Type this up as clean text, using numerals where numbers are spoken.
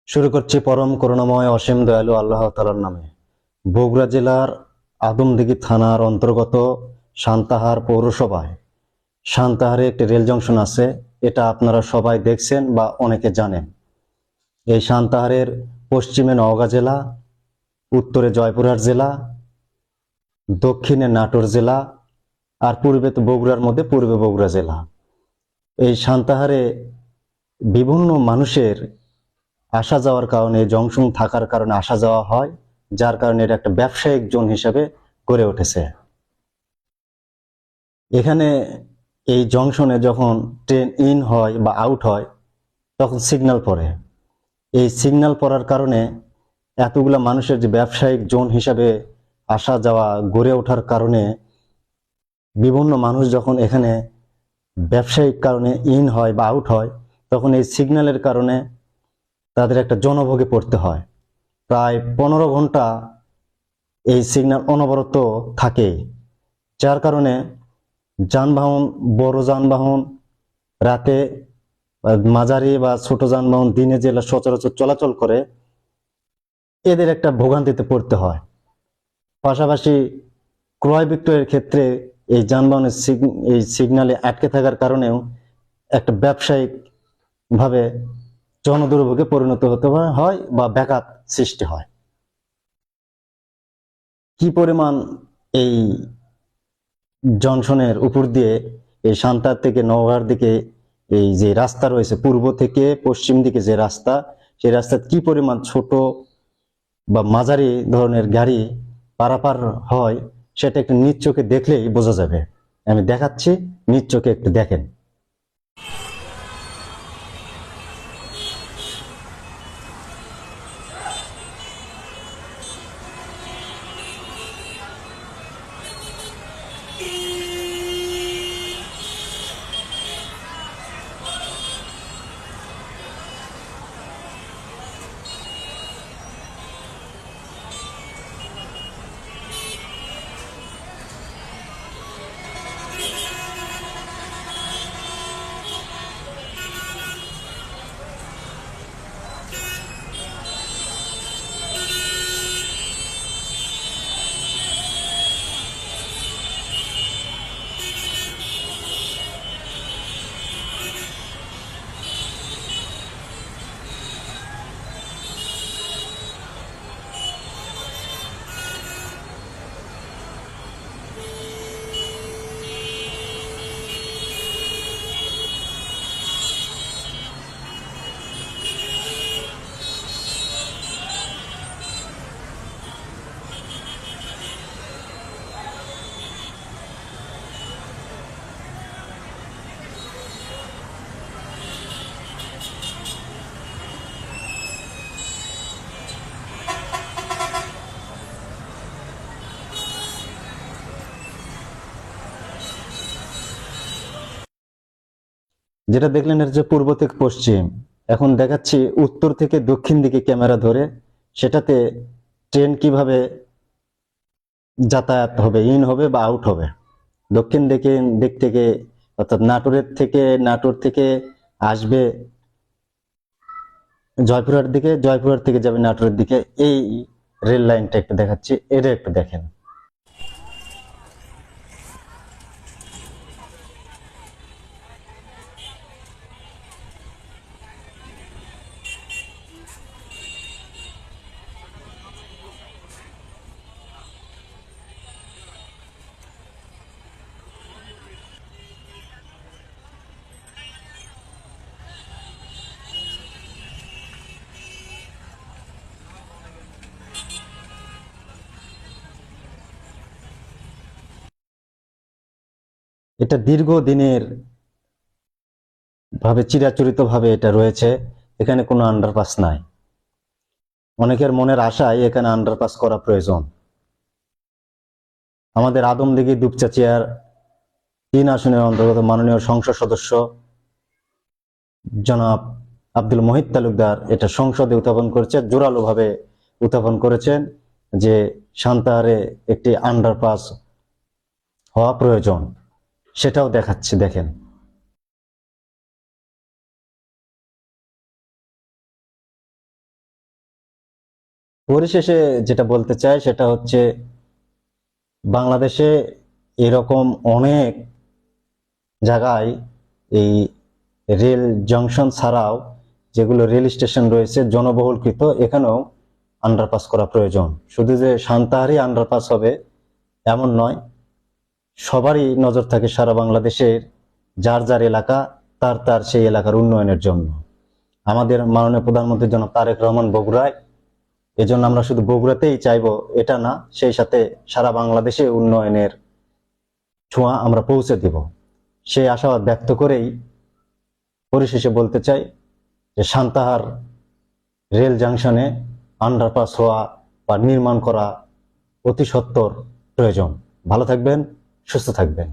শুরু করছি পরম করুণাময় অসীম দয়ালু আল্লাহ তাআলার নামে। বগুড়া জেলার আদমদীঘি থানার অন্তর্গত সান্তাহার পৌরসভায় সান্তাহারে একটি রেল জংশন আছে। এটা আপনারা সবাই দেখছেন বা অনেকে জানেন। এই সান্তাহারের পশ্চিমে নওগাঁ জেলা, উত্তরে জয়পুরহাট জেলা, দক্ষিণে নাটোর জেলা, আর পূর্বে তো বগুড়ার মধ্যে পূর্বে বগুড়া জেলা। এই সান্তাহারে বিভিন্ন মানুষের আসা যাওয়ার কারণে, জংশন থাকার কারণে আসা যাওয়া হয়, যার কারণে এটা একটা ব্যবসায়িক জোন হিসেবে গড়ে উঠেছে। এখানে এই জংশনে যখন ট্রেন ইন হয় বা আউট হয় তখন সিগন্যাল পড়ে। এই সিগন্যাল পড়ার কারণে এতগুলা মানুষের যে ব্যবসায়িক জোন হিসাবে আসা যাওয়া গড়ে ওঠার কারণে বিভিন্ন মানুষ যখন এখানে ব্যবসায়িক কারণে ইন হয় বা আউট হয় তখন এই সিগন্যালের কারণে তাদের একটা জনভোগে পড়তে হয়। প্রায় 15 ঘন্টা এই সিগন্যাল অনবরত থাকে, যার কারণে যানবাহন, বড় যানবাহন রাতে, মাঝারি বা ছোট যানবাহন দিনে যেগুলো সচরাচর চলাচল করে, এদের একটা ভোগান্তিতে পড়তে হয়। পাশাপাশি ক্রয় বিক্রয়ের ক্ষেত্রে এই যানবাহনের এই সিগন্যালে আটকে থাকার কারণেও একটা ব্যবসায়িক ভাবে জনদুর্ভোগে পরিণত হতে হয় বা ব্যাঘাত সৃষ্টি হয়। কি পরিমাণ এই জংশনের উপর দিয়ে এই সান্তাহার থেকে নওগাঁর দিকে এই যে রাস্তা রয়েছে, পূর্ব থেকে পশ্চিম দিকে যে রাস্তা, সেই রাস্তায় কি পরিমাণ ছোট বা মাঝারি ধরনের গাড়ি পারাপার হয় সেটা একটু নিজ চোখে দেখলেই বোঝা যাবে। আমি দেখাচ্ছি, নিজ চোখে একটু দেখেন। যেটা দেখলেন এর যে পূর্ব থেকে পশ্চিম, এখন দেখাচ্ছি উত্তর থেকে দক্ষিণ দিকে ক্যামেরা ধরে, সেটাতে ট্রেন কিভাবে যাতায়াত হবে, ইন হবে বা আউট হবে। দক্ষিণ দিক থেকে, অর্থাৎ নাটোর থেকে আসবে জয়পুরহাট দিকে, জয়পুরহাট থেকে যাবে নাটোরের দিকে। এই রেল লাইনটা একটু দেখাচ্ছি, এটা একটু দেখেন। এটা দীর্ঘদিনের ভাবে, চিরাচরিত ভাবে এটা রয়েছে। এখানে কোনো আন্ডারপাস নাই। অনেকের মনের আশায় এখানে আন্ডারপাস করা প্রয়োজন। আমাদের আদমদীঘি দুপচাচিয়ার 3 আসনের অন্তর্গত মাননীয় সংসদ সদস্য জনাব আব্দুল মহিদ তালুকদার এটা সংসদে উত্থাপন করেছে, জোরালো ভাবে উত্থাপন করেছেন যে সান্তাহারে একটি আন্ডারপাস হওয়া প্রয়োজন। সেটাও দেখাচ্ছি, দেখেন। পরিশেষে যেটা বলতে চাই সেটা হচ্ছে, বাংলাদেশে এরকম অনেক জায়গায় এই রেল জংশন ছাড়াও যেগুলো রেল স্টেশন রয়েছে জনবহুলকৃত, এখানেও আন্ডারপাস করা প্রয়োজন। শুধু যে সান্তাহারই আন্ডারপাস হবে এমন নয়, সবারই নজর থাকে সারা বাংলাদেশের যার যার এলাকা তার তার সেই এলাকার উন্নয়নের জন্য। আমাদের মাননীয় প্রধানমন্ত্রী জনাব তারেক রহমান বগুড়ায়, এজন্য আমরা শুধু বগুড়াতেই চাইবো এটা না, সেই সাথে সারা বাংলাদেশে উন্নয়নের ছোঁয়া আমরা পৌঁছে দিব, সেই আশাবাদ ব্যক্ত করেই পরিশেষে বলতে চাই যে সান্তাহার রেল জাংশনে আন্ডারপাস হওয়া বা নির্মাণ করা অতি সত্বর প্রয়োজন। ভালো থাকবেন, সুস্থ থাকবেন।